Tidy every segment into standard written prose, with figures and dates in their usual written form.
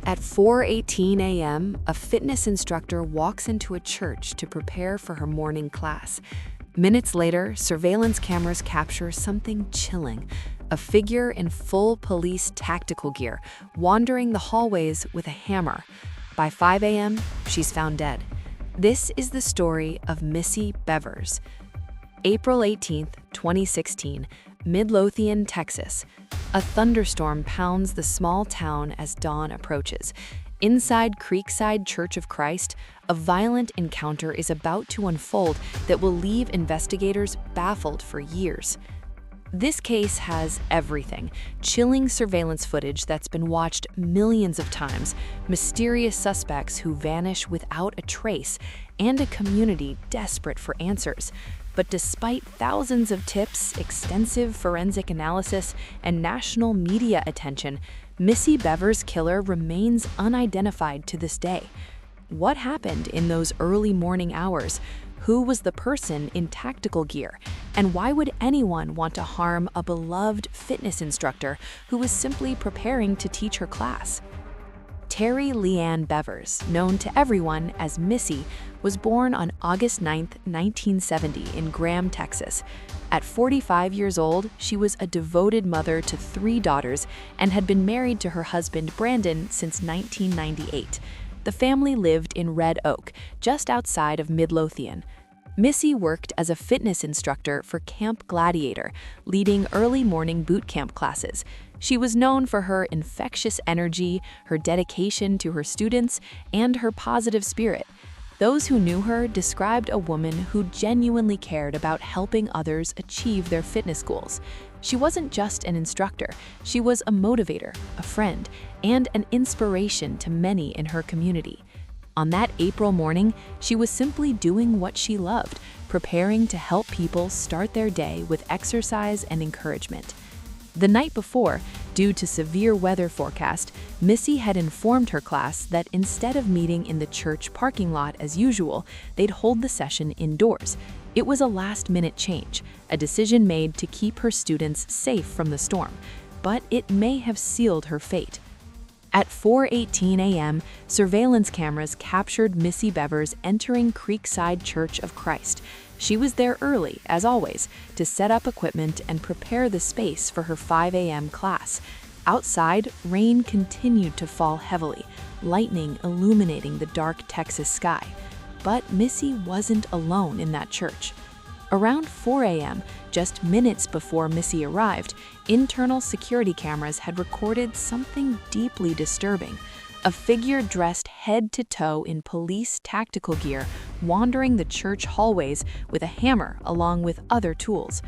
At 4:18 a.m., a fitness instructor walks into a church to prepare for her morning class. Minutes later, surveillance cameras capture something chilling: a figure in full police tactical gear wandering the hallways with a hammer. By 5 a.m., she's found dead. This is the story of Missy Bevers. April 18, 2016, Midlothian, Texas. A thunderstorm pounds the small town as dawn approaches. Inside Creekside Church of Christ, a violent encounter is about to unfold that will leave investigators baffled for years. This case has everything: chilling surveillance footage that's been watched millions of times, mysterious suspects who vanish without a trace, and a community desperate for answers. But despite thousands of tips, extensive forensic analysis, and national media attention, Missy Bevers' killer remains unidentified to this day. What happened in those early morning hours? Who was the person in tactical gear? And why would anyone want to harm a beloved fitness instructor who was simply preparing to teach her class? Terry Leanne Bevers, known to everyone as Missy, was born on August 9, 1970 in Graham, Texas. At 45 years old, she was a devoted mother to 3 daughters and had been married to her husband Brandon since 1998. The family lived in Red Oak, just outside of Midlothian. Missy worked as a fitness instructor for Camp Gladiator, leading early morning boot camp classes. She was known for her infectious energy, her dedication to her students, and her positive spirit. Those who knew her described a woman who genuinely cared about helping others achieve their fitness goals. She wasn't just an instructor, she was a motivator, a friend, and an inspiration to many in her community. On that April morning, she was simply doing what she loved, preparing to help people start their day with exercise and encouragement. The night before, due to severe weather forecast, Missy had informed her class that instead of meeting in the church parking lot as usual, they'd hold the session indoors. It was a last-minute change, a decision made to keep her students safe from the storm, but it may have sealed her fate. At 4:18 a.m., surveillance cameras captured Missy Bevers entering Creekside Church of Christ. She was there early, as always, to set up equipment and prepare the space for her 5 a.m. class. Outside, rain continued to fall heavily, lightning illuminating the dark Texas sky. But Missy wasn't alone in that church. Around 4 a.m., just minutes before Missy arrived, internal security cameras had recorded something deeply disturbing: a figure dressed head to toe in police tactical gear wandering the church hallways with a hammer along with other tools.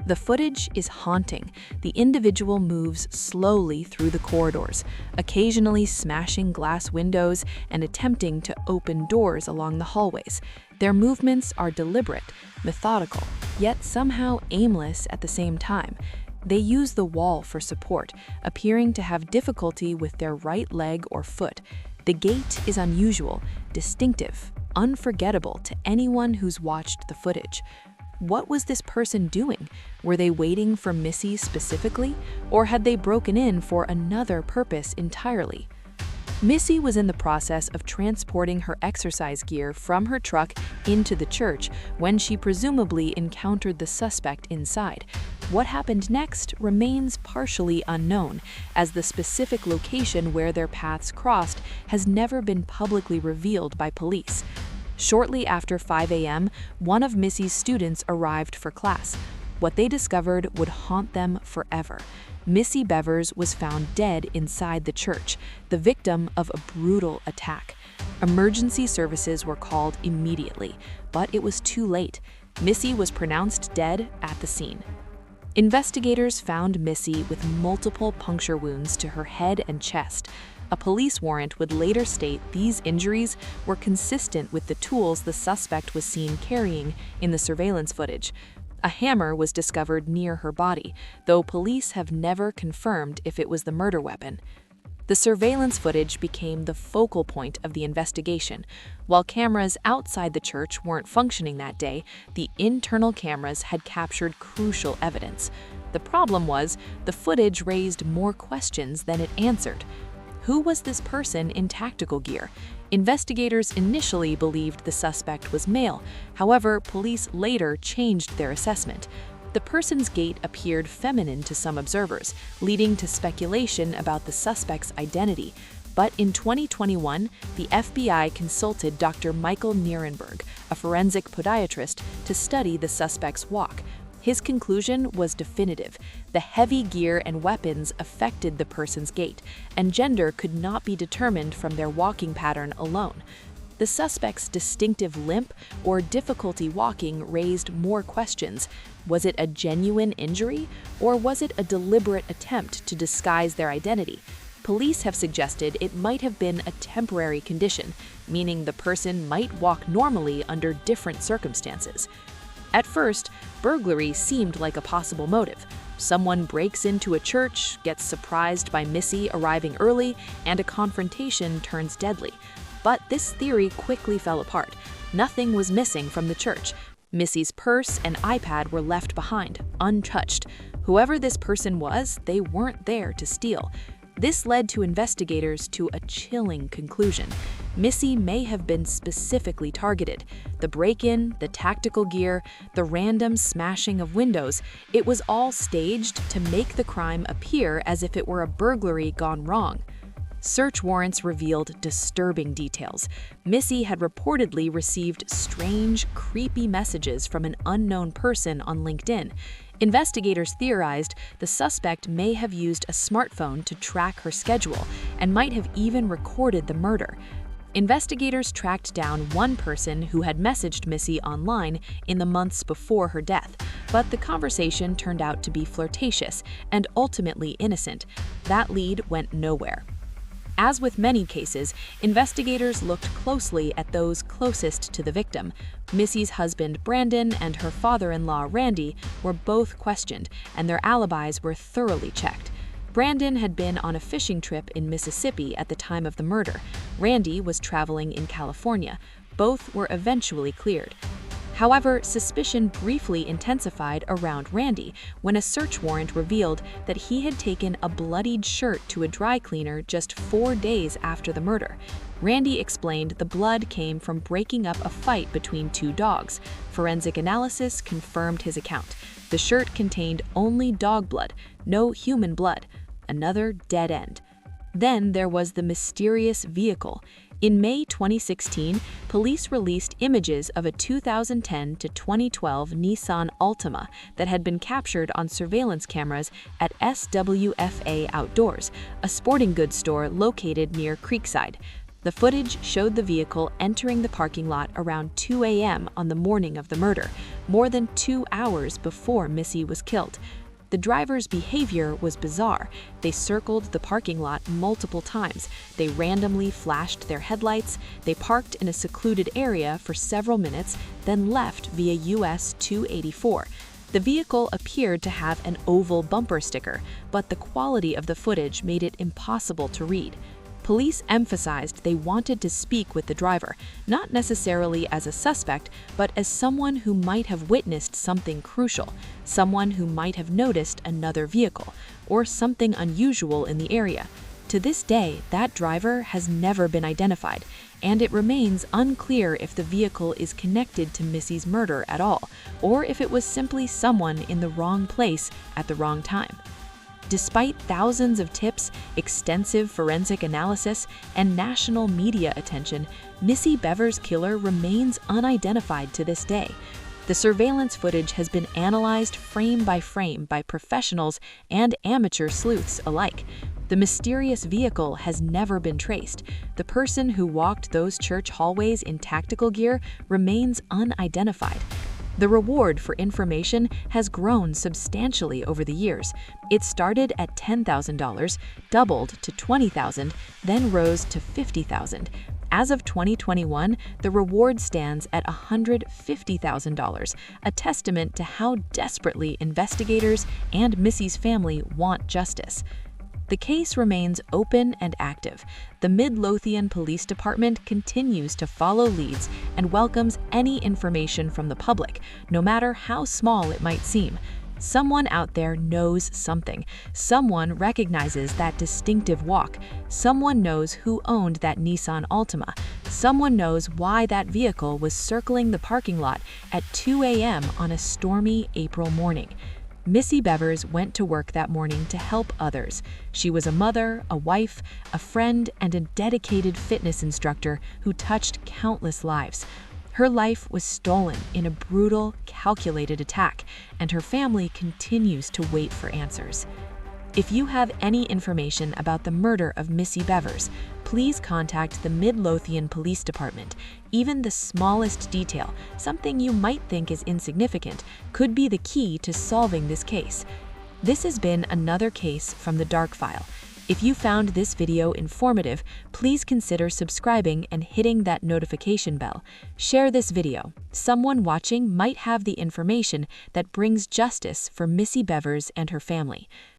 The footage is haunting. The individual moves slowly through the corridors, occasionally smashing glass windows and attempting to open doors along the hallways. Their movements are deliberate, methodical, yet somehow aimless at the same time. They use the wall for support, appearing to have difficulty with their right leg or foot. The gait is unusual, distinctive, unforgettable to anyone who's watched the footage. What was this person doing? Were they waiting for Missy specifically, or had they broken in for another purpose entirely? Missy was in the process of transporting her exercise gear from her truck into the church when she presumably encountered the suspect inside. What happened next remains partially unknown, as the specific location where their paths crossed has never been publicly revealed by police. Shortly after 5 a.m., one of Missy's students arrived for class. What they discovered would haunt them forever. Missy Bevers was found dead inside the church, the victim of a brutal attack. Emergency services were called immediately, but it was too late. Missy was pronounced dead at the scene. Investigators found Missy with multiple puncture wounds to her head and chest. A police warrant would later state these injuries were consistent with the tools the suspect was seen carrying in the surveillance footage. A hammer was discovered near her body, though police have never confirmed if it was the murder weapon. The surveillance footage became the focal point of the investigation. While cameras outside the church weren't functioning that day, the internal cameras had captured crucial evidence. The problem was, the footage raised more questions than it answered. Who was this person in tactical gear? Investigators initially believed the suspect was male. However, police later changed their assessment. The person's gait appeared feminine to some observers, leading to speculation about the suspect's identity. But in 2021, the FBI consulted Dr. Michael Nierenberg, a forensic podiatrist, to study the suspect's walk. His conclusion was definitive. The heavy gear and weapons affected the person's gait, and gender could not be determined from their walking pattern alone. The suspect's distinctive limp or difficulty walking raised more questions. Was it a genuine injury, or was it a deliberate attempt to disguise their identity? Police have suggested it might have been a temporary condition, meaning the person might walk normally under different circumstances. At first, burglary seemed like a possible motive. Someone breaks into a church, gets surprised by Missy arriving early, and a confrontation turns deadly. But this theory quickly fell apart. Nothing was missing from the church. Missy's purse and iPad were left behind, untouched. Whoever this person was, they weren't there to steal. This led to investigators to a chilling conclusion. Missy may have been specifically targeted. The break-in, the tactical gear, the random smashing of windows, it was all staged to make the crime appear as if it were a burglary gone wrong. Search warrants revealed disturbing details. Missy had reportedly received strange, creepy messages from an unknown person on LinkedIn. Investigators theorized the suspect may have used a smartphone to track her schedule and might have even recorded the murder. Investigators tracked down one person who had messaged Missy online in the months before her death, but the conversation turned out to be flirtatious and ultimately innocent. That lead went nowhere. As with many cases, investigators looked closely at those closest to the victim. Missy's husband, Brandon, and her father-in-law, Randy, were both questioned, and their alibis were thoroughly checked. Brandon had been on a fishing trip in Mississippi at the time of the murder. Randy was traveling in California. Both were eventually cleared. However, suspicion briefly intensified around Randy when a search warrant revealed that he had taken a bloodied shirt to a dry cleaner just 4 days after the murder. Randy explained the blood came from breaking up a fight between two dogs. Forensic analysis confirmed his account. The shirt contained only dog blood, no human blood. Another dead end. Then there was the mysterious vehicle. In May 2016, police released images of a 2010 to 2012 Nissan Altima that had been captured on surveillance cameras at SWFA Outdoors, a sporting goods store located near Creekside. The footage showed the vehicle entering the parking lot around 2 a.m. on the morning of the murder, more than 2 hours before Missy was killed. The driver's behavior was bizarre. They circled the parking lot multiple times. They randomly flashed their headlights. They parked in a secluded area for several minutes, then left via US 284. The vehicle appeared to have an oval bumper sticker, but the quality of the footage made it impossible to read. Police emphasized they wanted to speak with the driver, not necessarily as a suspect, but as someone who might have witnessed something crucial, someone who might have noticed another vehicle, or something unusual in the area. To this day, that driver has never been identified, and it remains unclear if the vehicle is connected to Missy's murder at all, or if it was simply someone in the wrong place at the wrong time. Despite thousands of tips, extensive forensic analysis, and national media attention, Missy Bevers' killer remains unidentified to this day. The surveillance footage has been analyzed frame by professionals and amateur sleuths alike. The mysterious vehicle has never been traced. The person who walked those church hallways in tactical gear remains unidentified. The reward for information has grown substantially over the years. It started at $10,000, doubled to $20,000, then rose to $50,000. As of 2021, the reward stands at $150,000, a testament to how desperately investigators and Missy's family want justice. The case remains open and active. The Midlothian Police Department continues to follow leads and welcomes any information from the public, no matter how small it might seem. Someone out there knows something. Someone recognizes that distinctive walk. Someone knows who owned that Nissan Altima. Someone knows why that vehicle was circling the parking lot at 2 a.m. on a stormy April morning. Missy Bevers went to work that morning to help others. She was a mother, a wife, a friend, and a dedicated fitness instructor who touched countless lives. Her life was stolen in a brutal, calculated attack, and her family continues to wait for answers. If you have any information about the murder of Missy Bevers, please contact the Midlothian Police Department. Even the smallest detail, something you might think is insignificant, could be the key to solving this case. This has been another case from the Dark File. If you found this video informative, please consider subscribing and hitting that notification bell. Share this video. Someone watching might have the information that brings justice for Missy Bevers and her family.